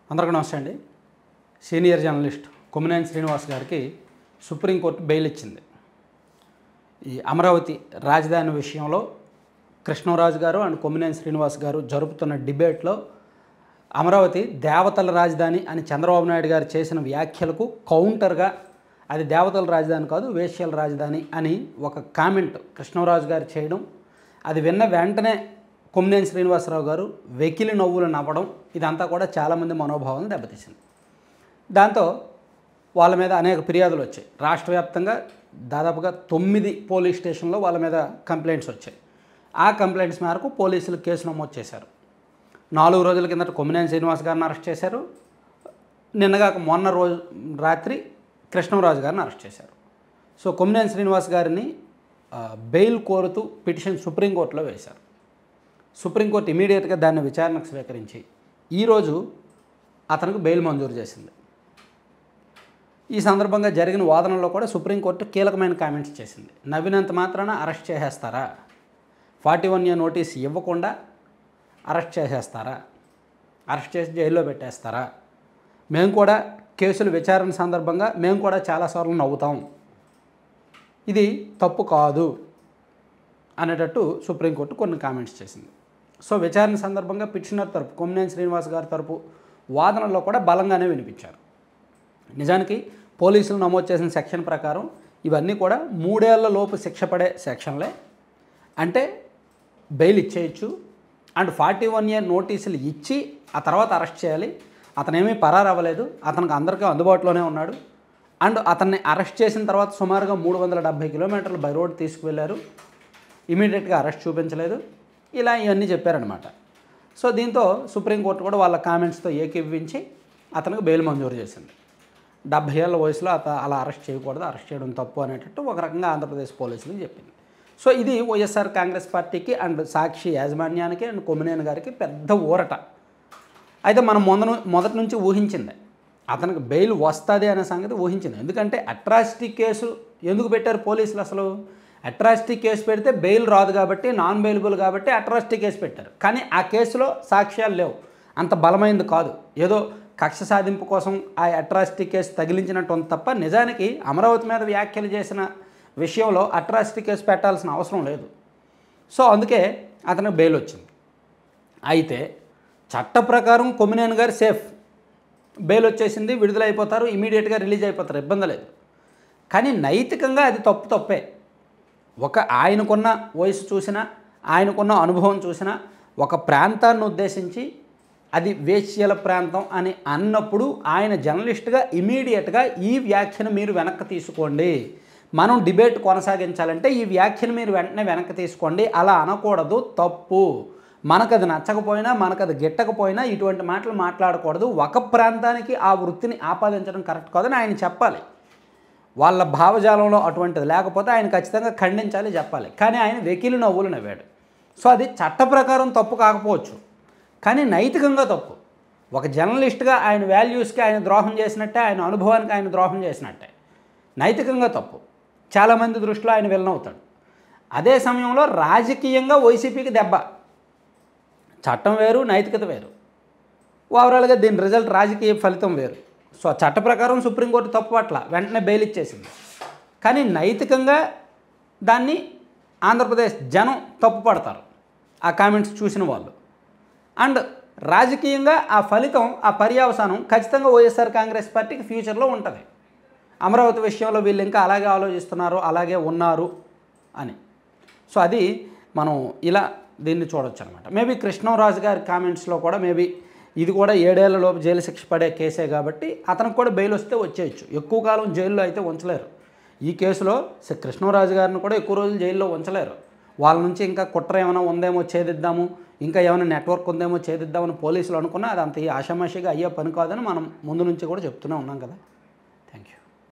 అందరికీ నమస్తే అండి. సీనియర్ జర్నలిస్ట్ కొమ్మినేని శ్రీనివాస్ గారికి సుప్రీంకోర్టు బెయిల్ ఇచ్చింది. ఈ అమరావతి రాజధాని విషయంలో కృష్ణరాజు గారు అండ్ కొమ్మినేని శ్రీనివాస్ గారు జరుపుతున్న డిబేట్లో అమరావతి దేవతల రాజధాని అని చంద్రబాబు నాయుడు గారు చేసిన వ్యాఖ్యలకు కౌంటర్గా అది దేవతల రాజధాని కాదు, వేశ్యల రాజధాని అని ఒక కామెంట్ కృష్ణరాజు గారు చేయడం, అది విన్న వెంటనే కొమ్మినేని శ్రీనివాసరావు గారు వెకిలి నవ్వులు నవ్వడం, ఇదంతా కూడా చాలామంది మనోభావాలను దెబ్బతీసింది. దాంతో వాళ్ళ మీద అనేక ఫిర్యాదులు వచ్చాయి. రాష్ట్ర వ్యాప్తంగా దాదాపుగా 9 పోలీస్ స్టేషన్లో వాళ్ళ మీద కంప్లైంట్స్ వచ్చాయి. ఆ కంప్లైంట్స్ మేరకు పోలీసులు కేసు నమోదు చేశారు. 4 రోజుల కిందట కొమ్మినేని శ్రీనివాస్ గారిని అరెస్ట్ చేశారు. నిన్నగాక మొన్న రోజు రాత్రి కృష్ణరాజు గారిని అరెస్ట్ చేశారు. సో కొమ్మినేని శ్రీనివాస్ గారిని బెయిల్ కోరుతూ పిటిషన్ సుప్రీంకోర్టులో వేశారు. సుప్రీంకోర్టు ఇమీడియట్గా దాన్ని విచారణకు స్వీకరించి ఈరోజు అతనికి బెయిల్ మంజూరు చేసింది. ఈ సందర్భంగా జరిగిన వాదనలో కూడా సుప్రీంకోర్టు కీలకమైన కామెంట్స్ చేసింది. నవ్వినంత మాత్రాన అరెస్ట్ చేసేస్తారా? 41A నోటీస్ ఇవ్వకుండా అరెస్ట్ చేసేస్తారా? అరెస్ట్ చేసి జైల్లో పెట్టేస్తారా? మేము కూడా కేసుల విచారణ సందర్భంగా మేము కూడా చాలాసార్లు నవ్వుతాం, ఇది తప్పు కాదు అనేటట్టు సుప్రీంకోర్టు కొన్ని కామెంట్స్ చేసింది. సో విచారణ సందర్భంగా పిటిషనర్ తరపు కొమ్మినేని శ్రీనివాస్ గారి తరపు వాదనల్లో కూడా బలంగానే వినిపించారు. నిజానికి పోలీసులు నమోదు చేసిన సెక్షన్ ప్రకారం ఇవన్నీ కూడా 3 ఏళ్ల లోపు శిక్ష పడే సెక్షన్లే. అంటే బెయిల్ ఇచ్చేయచ్చు అండ్ 41A నోటీసులు ఇచ్చి ఆ తర్వాత అరెస్ట్ చేయాలి. అతనేమీ పరారు అవ్వలేదు, అతనికి అందరికీ అందుబాటులోనే ఉన్నాడు. అండ్ అతన్ని అరెస్ట్ చేసిన తర్వాత సుమారుగా 370 కిలోమీటర్లు బై రోడ్ తీసుకువెళ్ళారు, ఇమీడియట్గా అరెస్ట్ చూపించలేదు, ఇలా ఇవన్నీ చెప్పారనమాట. సో దీంతో సుప్రీంకోర్టు కూడా వాళ్ళ కామెంట్స్తో ఏకీభవించి అతనికి బెయిల్ మంజూరు చేసింది. 70 ఏళ్ల వయసులో అలా అరెస్ట్ చేయకూడదు, అరెస్ట్ చేయడం తప్పు అనేటట్టు ఒక రకంగా ఆంధ్రప్రదేశ్ పోలీసులకు చెప్పింది. సో ఇది వైఎస్ఆర్ కాంగ్రెస్ పార్టీకి అండ్ సాక్షి యాజమాన్యానికి అండ్ కొమ్మినేని గారికి పెద్ద ఊరట. అయితే మనం మొదటి నుంచి ఊహించింది అతనికి బెయిల్ వస్తుంది అనే సంగతి ఊహించింది. ఎందుకంటే అట్రాసిటీ కేసు ఎందుకు పెట్టారు పోలీసులు? అసలు అట్రాసిటీ కేసు పెడితే బెయిల్ రాదు కాబట్టి, నాన్ బెయిలబుల్ కాబట్టి అట్రాసిటీ కేసు పెట్టారు. కానీ ఆ కేసులో సాక్ష్యాలు లేవు, అంత బలమైంది కాదు, ఏదో కక్ష సాధింపు కోసం ఆ అట్రాసిటీ కేసు తగిలించినట్టు ఉంది తప్ప నిజానికి అమరావతి మీద వ్యాఖ్యలు చేసిన విషయంలో అట్రాసిటీ కేసు పెట్టాల్సిన అవసరం లేదు. సో అందుకే అతనికి బెయిల్ వచ్చింది. అయితే చట్ట ప్రకారం కొమ్మినేని గారు సేఫ్, బెయిల్ వచ్చేసింది, విడుదలైపోతారు, ఇమీడియట్గా రిలీజ్ అయిపోతారు, ఇబ్బంది లేదు. కానీ నైతికంగా అది తప్పే. ఆయనకున్న వయసు చూసినా, ఆయనకున్న అనుభవం చూసినా, ఒక ప్రాంతాన్ని ఉద్దేశించి అది వేశ్యల ప్రాంతం అని అన్నప్పుడు ఆయన జర్నలిస్ట్గా ఇమీడియట్గా ఈ వ్యాఖ్యను మీరు వెనక్కి తీసుకోండి, మనం డిబేట్ కొనసాగించాలంటే ఈ వ్యాఖ్యను మీరు వెంటనే వెనక్కి తీసుకోండి, అలా అనకూడదు, తప్పు, మనకది నచ్చకపోయినా మనకది గిట్టకపోయినా ఇటువంటి మాటలు మాట్లాడకూడదు, ఒక ప్రాంతానికి ఆ వృత్తిని ఆపాదించడం కరెక్ట్ కాదని ఆయన చెప్పాలి. వాళ్ళ భావజాలంలో అటువంటిది లేకపోతే ఆయన ఖచ్చితంగా ఖండించాలి, చెప్పాలి. కానీ ఆయన వెకిలి నవ్వులు నవ్వాడు. సో అది చట్ట ప్రకారం తప్పు కాకపోవచ్చు, కానీ నైతికంగా తప్పు. ఒక జర్నలిస్ట్గా ఆయన వాల్యూస్కి ఆయన ద్రోహం చేసినట్టే, ఆయన అనుభవానికి ఆయన ద్రోహం చేసినట్టే, నైతికంగా తప్పు. చాలామంది దృష్టిలో ఆయన విలనవుతాడు. అదే సమయంలో రాజకీయంగా వైసీపీకి దెబ్బ. చట్టం వేరు, నైతికత వేరు. ఓవరాల్గా దీని రిజల్ట్ రాజకీయ ఫలితం వేరు. సో చట్ట ప్రకారం సుప్రీంకోర్టు తప్పు పట్ల వెంటనే బెయిల్ ఇచ్చేసింది. కానీ నైతికంగా దాన్ని ఆంధ్రప్రదేశ్ జనం తప్పు పడతారు, ఆ కామెంట్స్ చూసిన వాళ్ళు. అండ్ రాజకీయంగా ఆ ఫలితం, ఆ పర్యవసానం ఖచ్చితంగా వైఎస్ఆర్ కాంగ్రెస్ పార్టీకి ఫ్యూచర్లో ఉంటుంది. అమరావతి విషయంలో వీళ్ళు ఇంకా అలాగే ఆలోచిస్తున్నారు, అలాగే ఉన్నారు అని. సో అది మనం ఇలా దీన్ని చూడొచ్చు అనమాట. మేబీ కృష్ణరాజు గారి కామెంట్స్లో కూడా మేబీ ఇది కూడా 7 ఏళ్ల లోపు జైలు శిక్ష పడే కేసే కాబట్టి అతనికి కూడా బెయిల్ వస్తే వచ్చేయచ్చు. ఎక్కువ కాలం జైల్లో అయితే ఉంచలేరు. ఈ కేసులో కృష్ణరాజు గారిని కూడా ఎక్కువ రోజులు జైల్లో ఉంచలేరు. వాళ్ళ నుంచి ఇంకా కుట్ర ఏమైనా ఉందేమో ఛేదిద్దాము, ఇంకా ఏమైనా నెట్వర్క్ ఉందేమో ఛేదిద్దామని పోలీసులు అనుకున్నా అది అంత ఆషామాషిగా అయ్యే పని కాదని మనం ముందు నుంచి కూడా చెప్తూనే ఉన్నాం కదా.